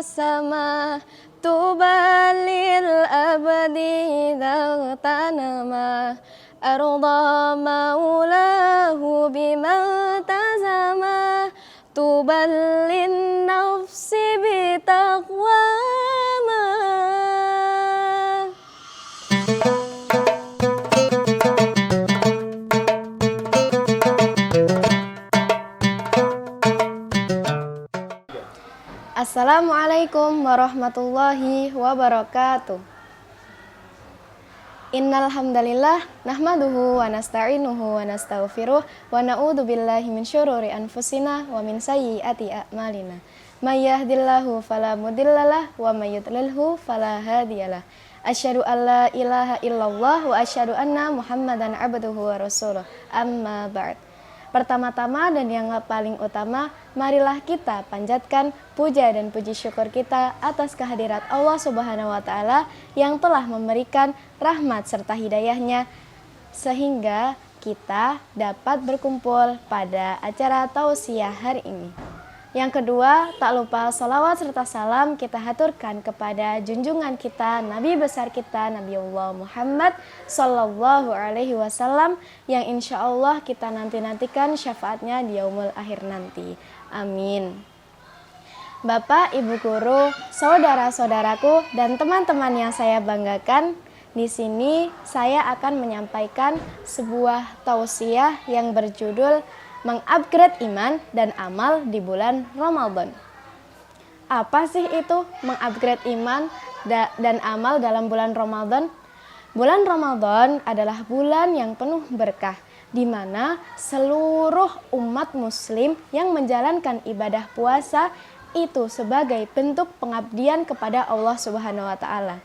sama tubalil abadi tanama arda maulahu bimaltazama tuballin nafsi bitaqwama. Assalamualaikum warahmatullahi wabarakatuh. Innal hamdalillah nahmaduhu wa nasta'inuhu wa nastaghfiruh wa na'udzu billahi min syururi anfusina wa min sayyiati a'malina. May yahdihillahu fala mudhillalah wa may yudlilhu fala hadiyalah. Asyhadu an la ilaha illallah wa asyhadu anna Muhammadan abduhu wa rasuluh. Amma ba'd. Pertama-tama dan yang paling utama, marilah kita panjatkan puja dan puji syukur kita atas kehadirat Allah Subhanahu wa Ta'ala yang telah memberikan rahmat serta hidayahnya sehingga kita dapat berkumpul pada acara tausiah hari ini. Yang kedua, tak lupa salawat serta salam kita haturkan kepada junjungan kita, Nabi besar kita, Nabiullah Muhammad Sallallahu Alaihi Wasallam, yang insya Allah kita nantikan syafaatnya di yaumul akhir nanti. Amin. Bapak, Ibu guru, saudara-saudaraku, dan teman-teman yang saya banggakan, di sini saya akan menyampaikan sebuah tausiah yang berjudul mengupgrade iman dan amal di bulan Ramadan. Apa sih itu mengupgrade iman dan amal dalam bulan Ramadan? Bulan Ramadan adalah bulan yang penuh berkah, di mana seluruh umat muslim yang menjalankan ibadah puasa itu sebagai bentuk pengabdian kepada Allah Subhanahu wa Ta'ala.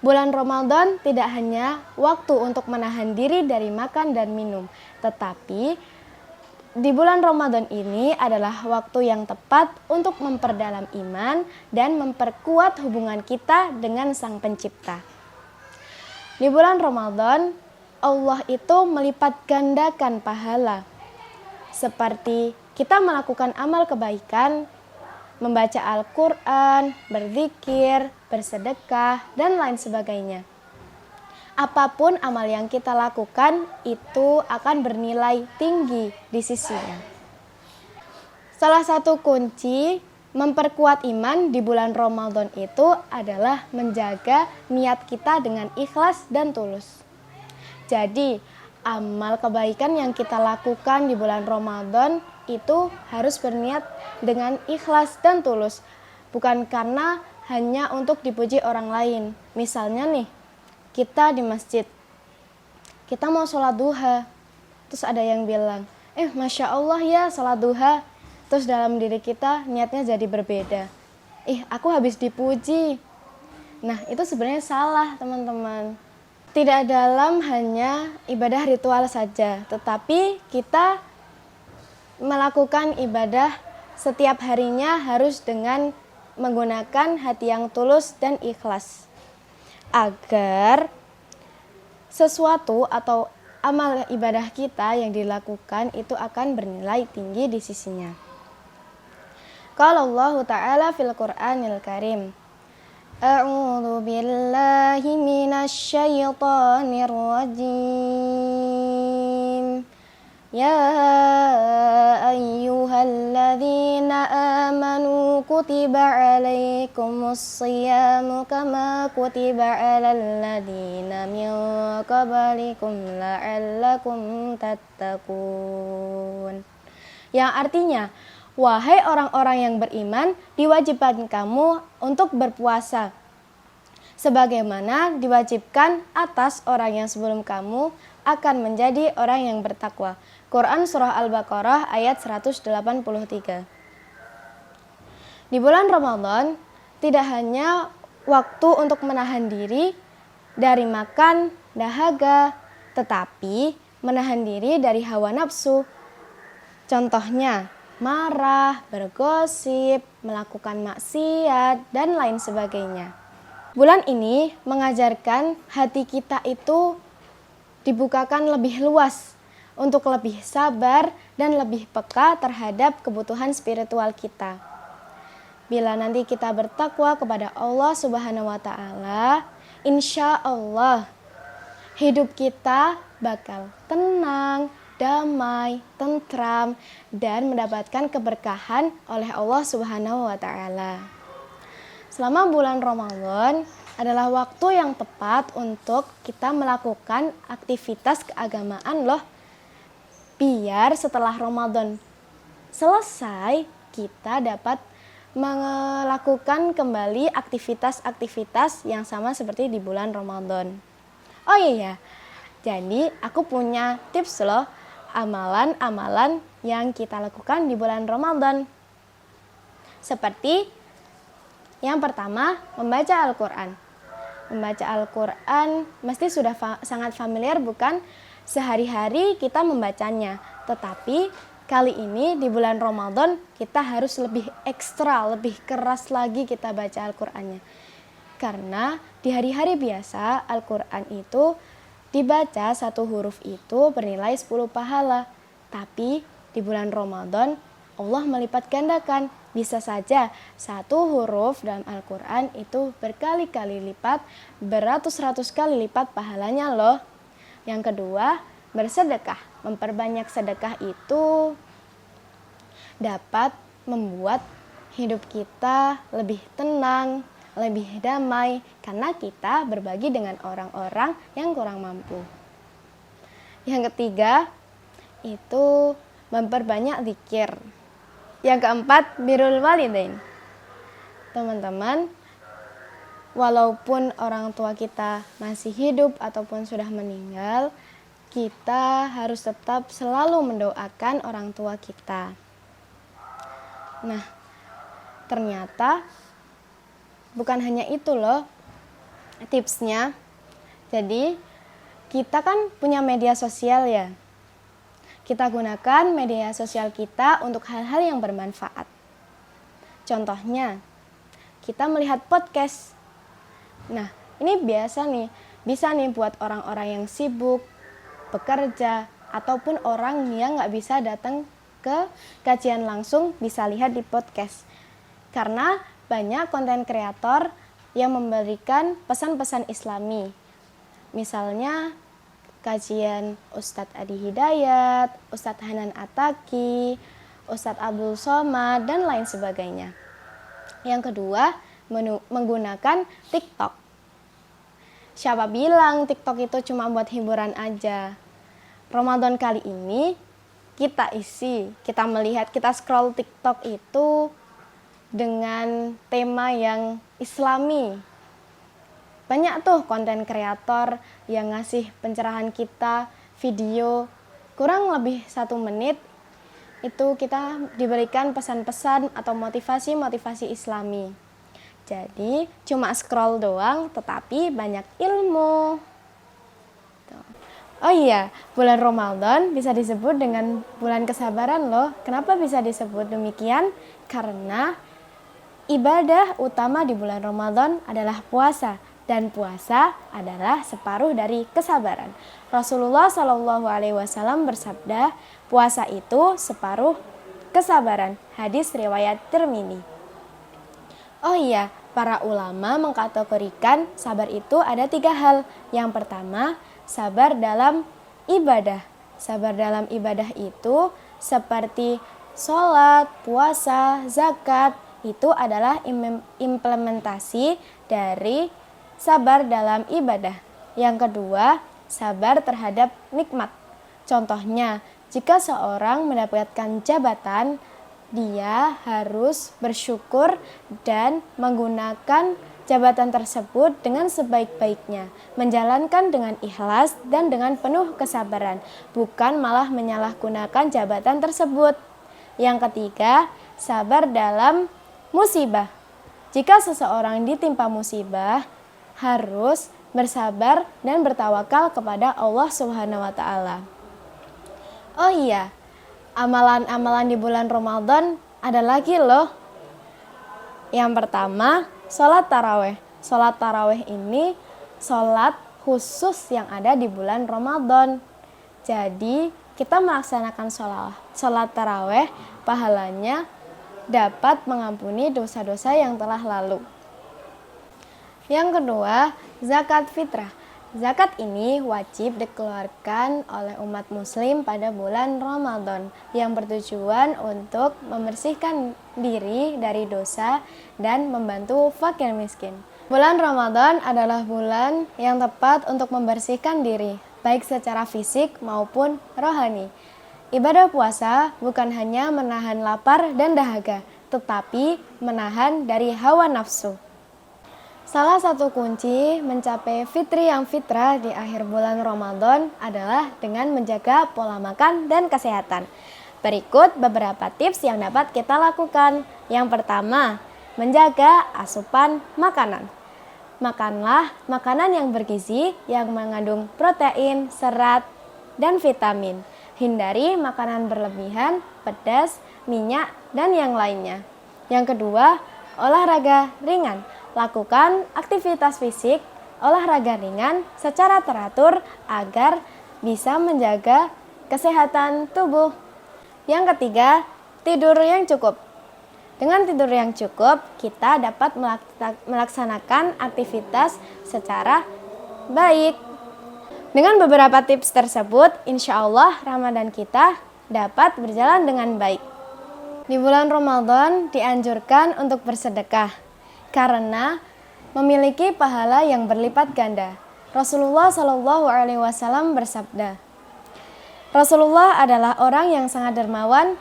Bulan Ramadan tidak hanya waktu untuk menahan diri dari makan dan minum, tetapi di bulan Ramadan ini adalah waktu yang tepat untuk memperdalam iman dan memperkuat hubungan kita dengan Sang Pencipta. Di bulan Ramadan, Allah itu melipat gandakan pahala. Seperti kita melakukan amal kebaikan, membaca Al-Quran, berzikir, bersedekah, dan lain sebagainya. Apapun amal yang kita lakukan itu akan bernilai tinggi di sisinya. Salah satu kunci memperkuat iman di bulan Ramadan itu adalah menjaga niat kita dengan ikhlas dan tulus. Jadi, amal kebaikan yang kita lakukan di bulan Ramadan itu harus berniat dengan ikhlas dan tulus. Bukan karena hanya untuk dipuji orang lain. Misalnya nih, kita di masjid, kita mau sholat duha, terus ada yang bilang, Masya Allah ya sholat duha, terus dalam diri kita niatnya jadi berbeda. Aku habis dipuji. Nah, itu sebenarnya salah, teman-teman. Tidak dalam hanya ibadah ritual saja, tetapi kita melakukan ibadah setiap harinya harus dengan menggunakan hati yang tulus dan ikhlas, agar sesuatu atau amal ibadah kita yang dilakukan itu akan bernilai tinggi di sisinya. Qala Allah Ta'ala fil Qur'anil Karim, A'udzu billahi minasy syaithanir rajim. Ya ayyuhalladzina amanu kutiba alaikumus shiyamu kama kutiba alal ladzina min qablikum la'allakum tattaqun. Yang artinya, wahai orang-orang yang beriman, diwajibkan kamu untuk berpuasa sebagaimana diwajibkan atas orang yang sebelum kamu akan menjadi orang yang bertakwa. Quran Surah Al-Baqarah ayat 183. Di bulan Ramadan, tidak hanya waktu untuk menahan diri dari makan, dahaga, tetapi menahan diri dari hawa nafsu. Contohnya, marah, bergosip, melakukan maksiat, dan lain sebagainya. Bulan ini mengajarkan hati kita itu dibukakan lebih luas untuk lebih sabar dan lebih peka terhadap kebutuhan spiritual kita. Bila nanti kita bertakwa kepada Allah Subhanahu wa Ta'ala, insya Allah hidup kita bakal tenang, damai, tentram, dan mendapatkan keberkahan oleh Allah Subhanahu wa Ta'ala. Selama bulan Ramadan adalah waktu yang tepat untuk kita melakukan aktivitas keagamaan loh. Biar setelah Ramadan selesai, kita dapat melakukan kembali aktivitas-aktivitas yang sama seperti di bulan Ramadan. Oh iya, jadi aku punya tips loh, amalan-amalan yang kita lakukan di bulan Ramadan. Seperti yang pertama, membaca Al-Quran. Membaca Al-Quran mesti sudah sangat familiar bukan? Sehari-hari kita membacanya, tetapi kali ini di bulan Ramadan kita harus lebih ekstra, lebih keras lagi kita baca Al-Qur'annya. Karena di hari-hari biasa Al-Qur'an itu dibaca satu huruf itu bernilai 10 pahala. Tapi di bulan Ramadan Allah melipat gandakan. Bisa saja satu huruf dalam Al-Qur'an itu berkali-kali lipat, beratus-ratus kali lipat pahalanya loh. Yang kedua, bersedekah. Memperbanyak sedekah itu dapat membuat hidup kita lebih tenang, lebih damai, karena kita berbagi dengan orang-orang yang kurang mampu. Yang ketiga, itu memperbanyak zikir. Yang keempat, birrul walidain. Teman-teman, walaupun orang tua kita masih hidup ataupun sudah meninggal, kita harus tetap selalu mendoakan orang tua kita. Nah, ternyata bukan hanya itu loh tipsnya. Jadi, kita kan punya media sosial ya. Kita gunakan media sosial kita untuk hal-hal yang bermanfaat. Contohnya, kita melihat podcast. Nah, ini bisa nih buat orang-orang yang sibuk, bekerja, ataupun orang yang nggak bisa datang ke kajian langsung bisa lihat di podcast. Karena banyak konten kreator yang memberikan pesan-pesan Islami. Misalnya kajian Ustadz Adi Hidayat, Ustadz Hanan Ataki, Ustadz Abdul Somad, dan lain sebagainya. Yang kedua, menggunakan TikTok. Siapa bilang TikTok itu cuma buat hiburan aja? Ramadan kali ini kita melihat, kita scroll TikTok itu dengan tema yang Islami. Banyak tuh konten kreator yang ngasih pencerahan kita, video kurang lebih 1 menit, itu kita diberikan pesan-pesan atau motivasi-motivasi Islami. Jadi cuma scroll doang tetapi banyak ilmu. Oh iya, bulan Ramadan bisa disebut dengan bulan kesabaran loh. Kenapa bisa disebut demikian? Karena ibadah utama di bulan Ramadan adalah puasa. Dan puasa adalah separuh dari kesabaran. Rasulullah SAW bersabda, puasa itu separuh kesabaran. Hadis riwayat Tirmidzi. Oh iya, para ulama mengkategorikan sabar itu ada 3 hal. Yang pertama, sabar dalam ibadah. Sabar dalam ibadah itu seperti sholat, puasa, zakat. Itu adalah implementasi dari sabar dalam ibadah. Yang kedua, sabar terhadap nikmat. Contohnya, jika seorang mendapatkan jabatan, dia harus bersyukur dan menggunakan jabatan tersebut dengan sebaik-baiknya, menjalankan dengan ikhlas dan dengan penuh kesabaran, bukan malah menyalahgunakan jabatan tersebut. Yang ketiga, sabar dalam musibah. Jika seseorang ditimpa musibah, harus bersabar dan bertawakal kepada Allah Subhanahu wa Ta'ala. Oh iya, amalan-amalan di bulan Ramadan ada lagi loh. Yang pertama, sholat taraweh. Sholat taraweh ini sholat khusus yang ada di bulan Ramadan. Jadi kita melaksanakan sholat taraweh, pahalanya dapat mengampuni dosa-dosa yang telah lalu. Yang kedua, zakat fitrah. Zakat ini wajib dikeluarkan oleh umat muslim pada bulan Ramadan yang bertujuan untuk membersihkan diri dari dosa dan membantu fakir miskin. Bulan Ramadan adalah bulan yang tepat untuk membersihkan diri, baik secara fisik maupun rohani. Ibadah puasa bukan hanya menahan lapar dan dahaga, tetapi menahan dari hawa nafsu. Salah satu kunci mencapai fitri yang fitrah di akhir bulan Ramadan adalah dengan menjaga pola makan dan kesehatan. Berikut beberapa tips yang dapat kita lakukan. Yang pertama, menjaga asupan makanan. Makanlah makanan yang bergizi yang mengandung protein, serat, dan vitamin. Hindari makanan berlebihan, pedas, minyak, dan yang lainnya. Yang kedua, olahraga ringan. Lakukan aktivitas fisik, olahraga ringan secara teratur agar bisa menjaga kesehatan tubuh. Yang ketiga, tidur yang cukup. Dengan tidur yang cukup, kita dapat melaksanakan aktivitas secara baik. Dengan beberapa tips tersebut, insya Allah Ramadan kita dapat berjalan dengan baik. Di bulan Ramadan dianjurkan untuk bersedekah karena memiliki pahala yang berlipat ganda. Rasulullah Shallallahu Alaihi Wasallam bersabda, Rasulullah adalah orang yang sangat dermawan.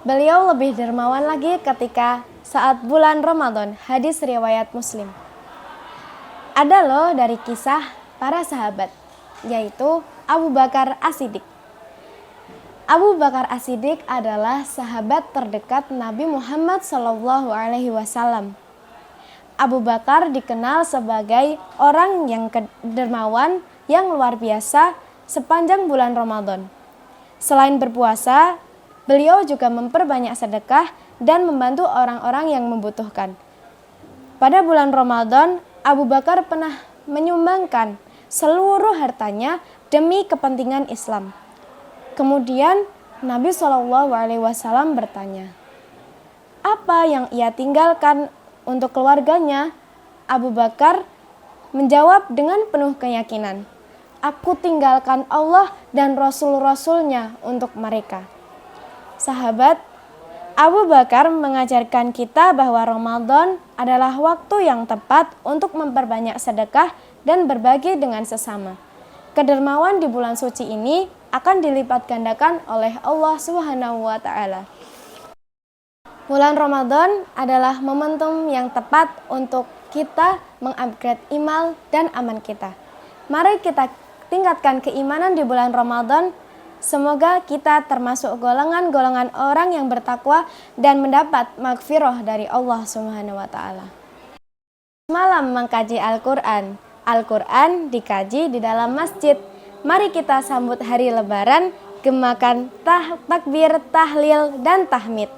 Beliau lebih dermawan lagi ketika saat bulan Ramadan. Hadis riwayat Muslim. Ada loh dari kisah para sahabat, yaitu Abu Bakar As-Siddiq. Abu Bakar As-Siddiq adalah sahabat terdekat Nabi Muhammad Shallallahu Alaihi Wasallam. Abu Bakar dikenal sebagai orang yang dermawan yang luar biasa sepanjang bulan Ramadan. Selain berpuasa, beliau juga memperbanyak sedekah dan membantu orang-orang yang membutuhkan. Pada bulan Ramadan, Abu Bakar pernah menyumbangkan seluruh hartanya demi kepentingan Islam. Kemudian Nabi SAW bertanya, apa yang ia tinggalkan untuk keluarganya? Abu Bakar menjawab dengan penuh keyakinan, aku tinggalkan Allah dan Rasul-Rasulnya untuk mereka. Sahabat, Abu Bakar mengajarkan kita bahwa Ramadan adalah waktu yang tepat untuk memperbanyak sedekah dan berbagi dengan sesama. Kedermawan di bulan suci ini akan dilipat gandakan oleh Allah Subhanahu wa Ta'ala. Bulan Ramadan adalah momentum yang tepat untuk kita mengupgrade iman dan aman kita. Mari kita tingkatkan keimanan di bulan Ramadan. Semoga kita termasuk golongan-golongan orang yang bertakwa dan mendapat maghfirah dari Allah Subhanahu wa Ta'ala. Malam mengkaji Al-Quran. Al-Quran dikaji di dalam masjid. Mari kita sambut hari Lebaran, gemakan takbir, tahlil, dan tahmid.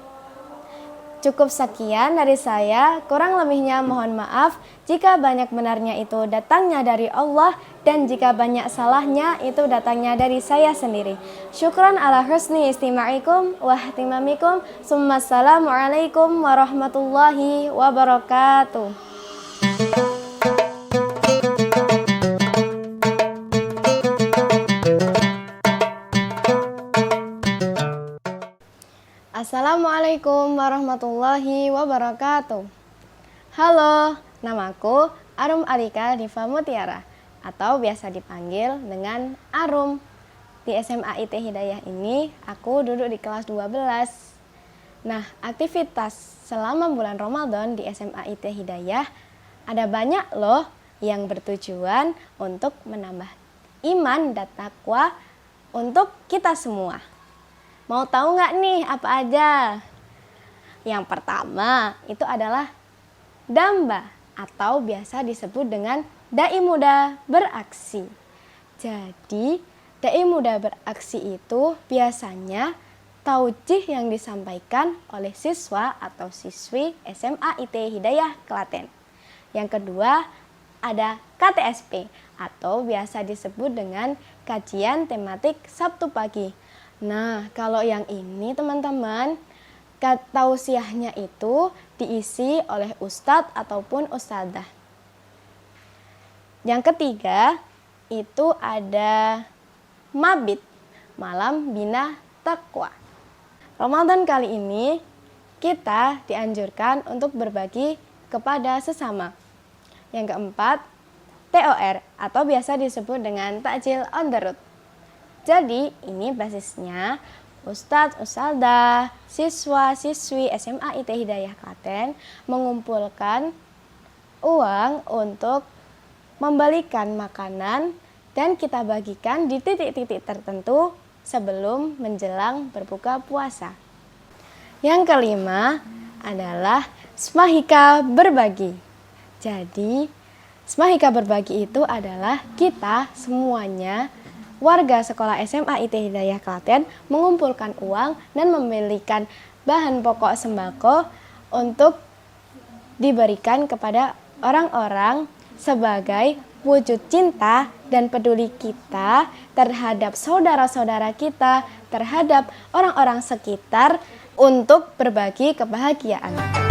Cukup sekian dari saya, kurang lebihnya mohon maaf jika banyak benarnya itu datangnya dari Allah dan jika banyak salahnya itu datangnya dari saya sendiri. Syukran ala husni istima'ikum wa ihtimamikum. Assalamualaikum warahmatullahi wabarakatuh. Assalamualaikum warahmatullahi wabarakatuh. Halo, namaku Arum Alika Diva Mutiara atau biasa dipanggil dengan Arum. Di SMA IT Hidayah ini aku duduk di kelas 12. Nah, aktivitas selama bulan Ramadan di SMA IT Hidayah ada banyak loh yang bertujuan untuk menambah iman dan takwa untuk kita semua. Mau tahu nggak nih apa aja? Yang pertama itu adalah Damba atau biasa disebut dengan Dai Muda Beraksi. Jadi Dai Muda Beraksi itu biasanya taujih yang disampaikan oleh siswa atau siswi SMA IT Hidayah Klaten. Yang kedua ada KTSP atau biasa disebut dengan kajian tematik Sabtu pagi. Nah, kalau yang ini teman-teman, tausiahnya itu diisi oleh ustadz ataupun ustadzah. Yang ketiga itu ada mabit, malam bina takwa. Ramadan kali ini kita dianjurkan untuk berbagi kepada sesama. Yang keempat, TOR atau biasa disebut dengan takjil on the road. Jadi ini basisnya Ustadz, Ustadzah, siswa, siswi SMA IT Hidayah Klaten mengumpulkan uang untuk membelikan makanan dan kita bagikan di titik-titik tertentu sebelum menjelang berbuka puasa. Yang kelima adalah Smahika berbagi. Jadi, Smahika berbagi itu adalah kita semuanya warga sekolah SMA IT Hidayah Klaten mengumpulkan uang dan membelikan bahan pokok sembako untuk diberikan kepada orang-orang sebagai wujud cinta dan peduli kita terhadap saudara-saudara kita, terhadap orang-orang sekitar untuk berbagi kebahagiaan.